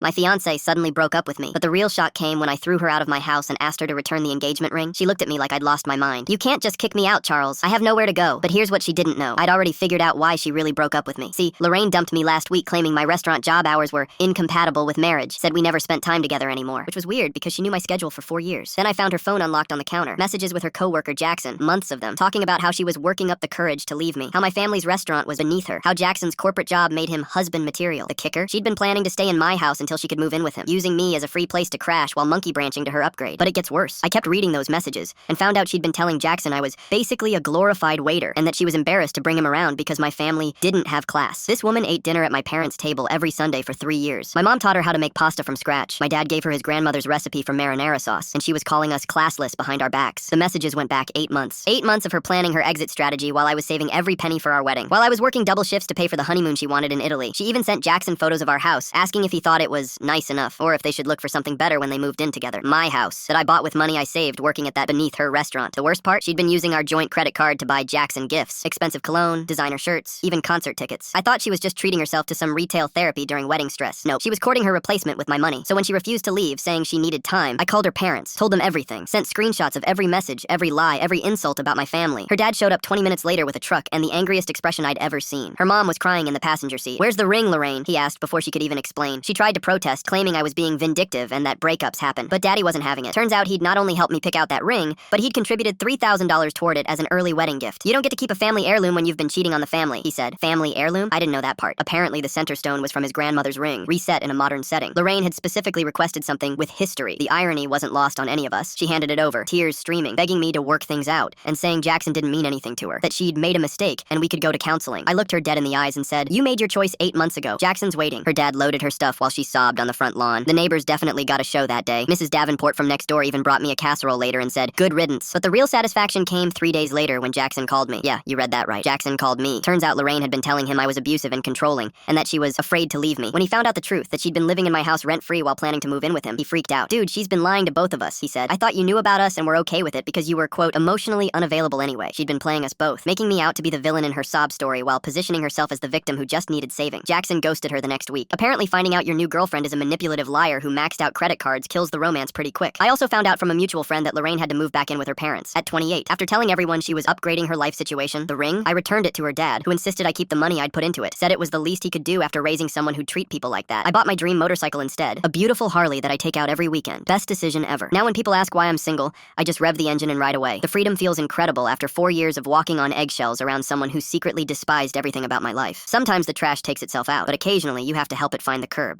My fiancée suddenly broke up with me, but the real shock came when I threw her out of my house and asked her to return the engagement ring. She looked at me like I'd lost my mind. "You can't just kick me out, Charles. I have nowhere to go." But here's what she didn't know. I'd already figured out why she really broke up with me. See, Lorraine dumped me last week claiming my restaurant job hours were incompatible with marriage, said we never spent time together anymore, which was weird because she knew my schedule for 4 years. Then I found her phone unlocked on the counter, messages with her coworker Jackson, months of them, talking about how she was working up the courage to leave me, how my family's restaurant was beneath her, how Jackson's corporate job made him husband material. The kicker? She'd been planning to stay in my house until she could move in with him, using me as a free place to crash while monkey branching to her upgrade. But it gets worse. I kept reading those messages and found out she'd been telling Jackson I was basically a glorified waiter and that she was embarrassed to bring him around because my family didn't have class. This woman ate dinner at my parents' table every Sunday for 3 years. My mom taught her how to make pasta from scratch. My dad gave her his grandmother's recipe for marinara sauce, and she was calling us classless behind our backs. The messages went back 8 months. 8 months of her planning her exit strategy while I was saving every penny for our wedding. While I was working double shifts to pay for the honeymoon she wanted in Italy. She even sent Jackson photos of our house, asking if he thought it was nice enough, or if they should look for something better when they moved in together. My house, that I bought with money I saved working at that beneath her restaurant. The worst part? She'd been using our joint credit card to buy Jackson gifts. Expensive cologne, designer shirts, even concert tickets. I thought she was just treating herself to some retail therapy during wedding stress. Nope, she was courting her replacement with my money. So when she refused to leave, saying she needed time, I called her parents, told them everything, sent screenshots of every message, every lie, every insult about my family. Her dad showed up 20 minutes later with a truck and the angriest expression I'd ever seen. Her mom was crying in the passenger seat. "Where's the ring, Lorraine?" he asked before she could even explain. She tried to protest, claiming I was being vindictive and that breakups happen. But Daddy wasn't having it. Turns out he'd not only helped me pick out that ring, but he'd contributed $3,000 toward it as an early wedding gift. "You don't get to keep a family heirloom when you've been cheating on the family," he said. Family heirloom? I didn't know that part. Apparently the center stone was from his grandmother's ring, reset in a modern setting. Lorraine had specifically requested something with history. The irony wasn't lost on any of us. She handed it over, tears streaming, begging me to work things out, and saying Jackson didn't mean anything to her, that she'd made a mistake and we could go to counseling. I looked her dead in the eyes and said, "You made your choice 8 months ago. Jackson's waiting." Her dad loaded her stuff while she sobbed on the front lawn. The neighbors definitely got a show that day. Mrs. Davenport from next door even brought me a casserole later and said, "Good riddance." But the real satisfaction came 3 days later when Jackson called me. Yeah, you read that right. Jackson called me. Turns out Lorraine had been telling him I was abusive and controlling, and that she was afraid to leave me. When he found out the truth, that she'd been living in my house rent-free while planning to move in with him, he freaked out. "Dude, she's been lying to both of us," he said. "I thought you knew about us and were okay with it because you were, quote, emotionally unavailable anyway." She'd been playing us both, making me out to be the villain in her sob story while positioning herself as the victim who just needed saving. Jackson ghosted her the next week. Apparently finding out your new girlfriend is a manipulative liar who maxed out credit cards kills the romance pretty quick. I also found out from a mutual friend that Lorraine had to move back in with her parents at 28. After telling everyone she was upgrading her life situation, the ring, I returned it to her dad, who insisted I keep the money I'd put into it, said it was the least he could do after raising someone who'd treat people like that. I bought my dream motorcycle instead, a beautiful Harley that I take out every weekend. Best decision ever. Now when people ask why I'm single, I just rev the engine and ride away. The freedom feels incredible after 4 years of walking on eggshells around someone who secretly despised everything about my life. Sometimes the trash takes itself out, but occasionally you have to help it find the curb.